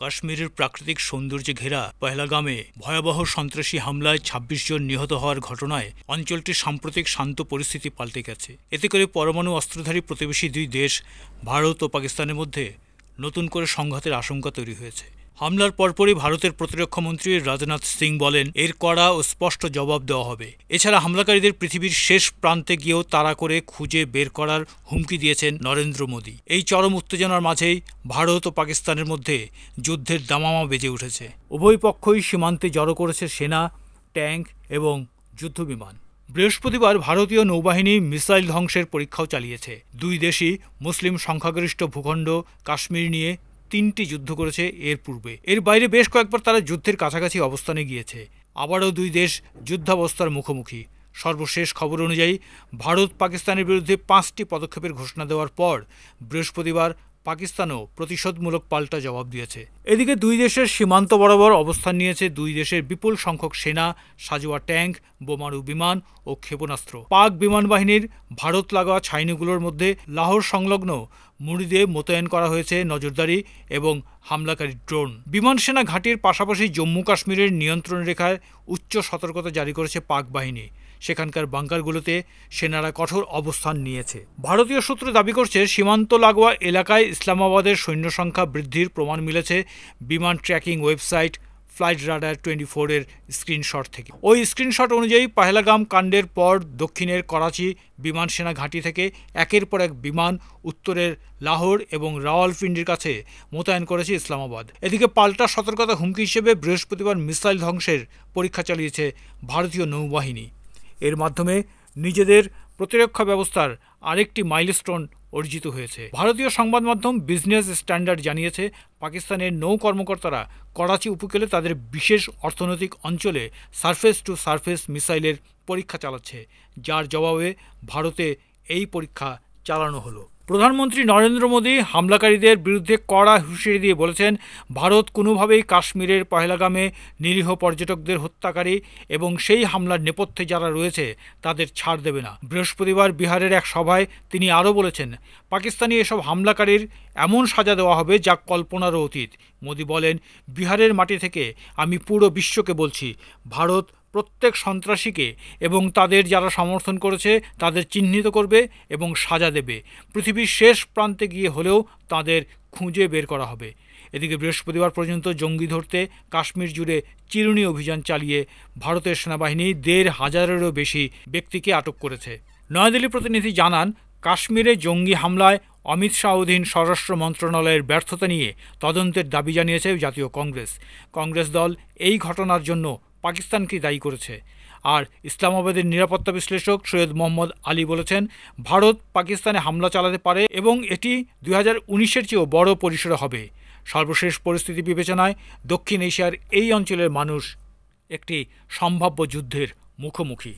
কাশ্মীরের প্রাকৃতিক সৌন্দর্যে ঘেরা পহেলগামে ভয়াবহ সন্ত্রাসী হামলায় ২৬ জন নিহত হওয়ার ঘটনায় অঞ্চলটির সাম্প্রতিক শান্ত পরিস্থিতি পাল্টে গেছে। এতে করে পরমাণু অস্ত্রধারী প্রতিবেশী দুই দেশ ভারত ও পাকিস্তানের মধ্যে নতুন করে সংঘাতের আশঙ্কা তৈরি হয়েছে। হামলার পরপরই ভারতের প্রতিরক্ষামন্ত্রী রাজনাথ সিং বলেন, এর কড়া ও স্পষ্ট জবাব দেওয়া হবে। এছাড়া হামলাকারীদের পৃথিবীর শেষ প্রান্তে গিয়েও তাড়া করে খুঁজে বের করার হুমকি দিয়েছেন নরেন্দ্র মোদী। এই চরম উত্তেজনার মাঝেই ভারত ও পাকিস্তানের মধ্যে যুদ্ধের দামামা বেজে উঠেছে। উভয় পক্ষই সীমান্তে জড়ো করেছে সেনা, ট্যাঙ্ক এবং যুদ্ধবিমান। বৃহস্পতিবার ভারতীয় নৌবাহিনী মিসাইল ধ্বংসের পরীক্ষাও চালিয়েছে। দুই দেশই মুসলিম সংখ্যাগরিষ্ঠ ভূখণ্ড কাশ্মীর নিয়ে ৩টি যুদ্ধ করেছে এর পূর্বে। এর বাইরে বেশ কয়েকবার তারা যুদ্ধের কাছাকাছি অবস্থানে গিয়েছে। আবারও দুই দেশ যুদ্ধাবস্থার মুখোমুখি। সর্বশেষ খবর অনুযায়ী ভারত পাকিস্তানের বিরুদ্ধে ৫টি পদক্ষেপের ঘোষণা দেওয়ার পর বৃহস্পতিবার পাকিস্তানও প্রতিশোধমূলক পাল্টা জবাব দিয়েছে। এদিকে দুই দেশের সীমান্ত বরাবর অবস্থান নিয়েছে দুই দেশের বিপুল সংখ্যক সেনা, সাঁজোয়া ট্যাঙ্ক, বোমারু বিমান ও ক্ষেপণাস্ত্র। পাক বিমান বাহিনীর ভারত লাগোয়া ছাইনিগুলোর মধ্যে লাহোর সংলগ্ন মুরিদে মোতায়েন করা হয়েছে নজরদারি এবং হামলাকারী ড্রোন। বিমান সেনা ঘাঁটির পাশাপাশি জম্মু কাশ্মীরের নিয়ন্ত্রণ রেখায় উচ্চ সতর্কতা জারি করেছে পাক বাহিনী। সেখানকার বাংকারগুলোতে সেনারা কঠোর অবস্থান নিয়েছে। ভারতীয় সূত্র দাবি করছে, সীমান্ত লাগোয়া এলাকায় ইসলামাবাদের সৈন্য সংখ্যা বৃদ্ধির প্রমাণ মিলেছে বিমান ট্র্যাকিং ওয়েবসাইট ফ্লাইট রাডার 24 এর স্ক্রিনশট থেকে। ওই স্ক্রিনশট অনুযায়ী পহেলগাম কাণ্ডের পর দক্ষিণের করাচি বিমান সেনা ঘাঁটি থেকে একের পর এক বিমান উত্তরের লাহোর এবং রাওয়ালপিন্ডির কাছে মোতায়েন করেছে ইসলামাবাদ। এদিকে পাল্টা সতর্কতা হুমকি হিসেবে বৃহস্পতিবার মিসাইল ধ্বংসের পরীক্ষা চালিয়েছে ভারতীয় নৌবাহিনী। এর মাধ্যমে নিজেদের প্রতিরক্ষা ব্যবস্থার আরেকটি মাইলস্টোন অর্জিত হয়েছে। ভারতীয় সংবাদ মাধ্যম বিজনেস স্ট্যান্ডার্ড জানিয়েছে, পাকিস্তানের নৌ কর্মকর্তারা করাচি উপকূলে তাদের বিশেষ অর্থনৈতিক অঞ্চলে সারফেস টু সারফেস মিসাইলের পরীক্ষা চালাচ্ছে, যার জবাবে ভারতে এই পরীক্ষা চালানো হলো। প্রধানমন্ত্রী নরেন্দ্র মোদী হামলাকারীদের বিরুদ্ধে কড়া হুঁশিয়ারি দিয়ে বলেছেন, ভারত কোনোভাবেই কাশ্মীরের পহেলগামে নিরীহ পর্যটকদের হত্যাকারী এবং সেই হামলার নেপথ্যে যারা রয়েছে তাদের ছাড় দেবে না। বৃহস্পতিবার বিহারের এক সভায় তিনি আরও বলেছেন, পাকিস্তানি এসব হামলাকারীর এমন সাজা দেওয়া হবে যা কল্পনারও অতীত। মোদী বলেন, বিহারের মাটি থেকে আমি পুরো বিশ্বকে বলছি, ভারত প্রত্যেক সন্ত্রাসীকে এবং তাদের যারা সমর্থন করেছে তাদের চিহ্নিত করবে এবং সাজা দেবে। পৃথিবীর শেষ প্রান্তে গিয়ে হলেও তাদের খুঁজে বের করা হবে। এদিকে বৃহস্পতিবার পর্যন্ত জঙ্গি ধরতে কাশ্মীর জুড়ে চিরুনি অভিযান চালিয়ে ভারতের সেনাবাহিনী ১৫০০-এরও বেশি ব্যক্তিকে আটক করেছে। নয়াদিল্লি প্রতিনিধি জানান, কাশ্মীরে জঙ্গি হামলায় অমিত শাহ অধীন স্বরাষ্ট্র মন্ত্রণালয়ের ব্যর্থতা নিয়ে তদন্তের দাবি জানিয়েছে জাতীয় কংগ্রেস। কংগ্রেস দল এই ঘটনার জন্য পাকিস্তানকে দায়ী করেছে। আর ইসলামাবাদের নিরাপত্তা বিশ্লেষক সৈয়দ মোহাম্মদ আলী বলেছেন, ভারত পাকিস্তানে হামলা চালাতে পারে এবং এটি ২০১৯-এর চেয়েও বড় পরিসরে হবে। সর্বশেষ পরিস্থিতি বিবেচনায় দক্ষিণ এশিয়ার এই অঞ্চলের মানুষ একটি সম্ভাব্য যুদ্ধের মুখোমুখি।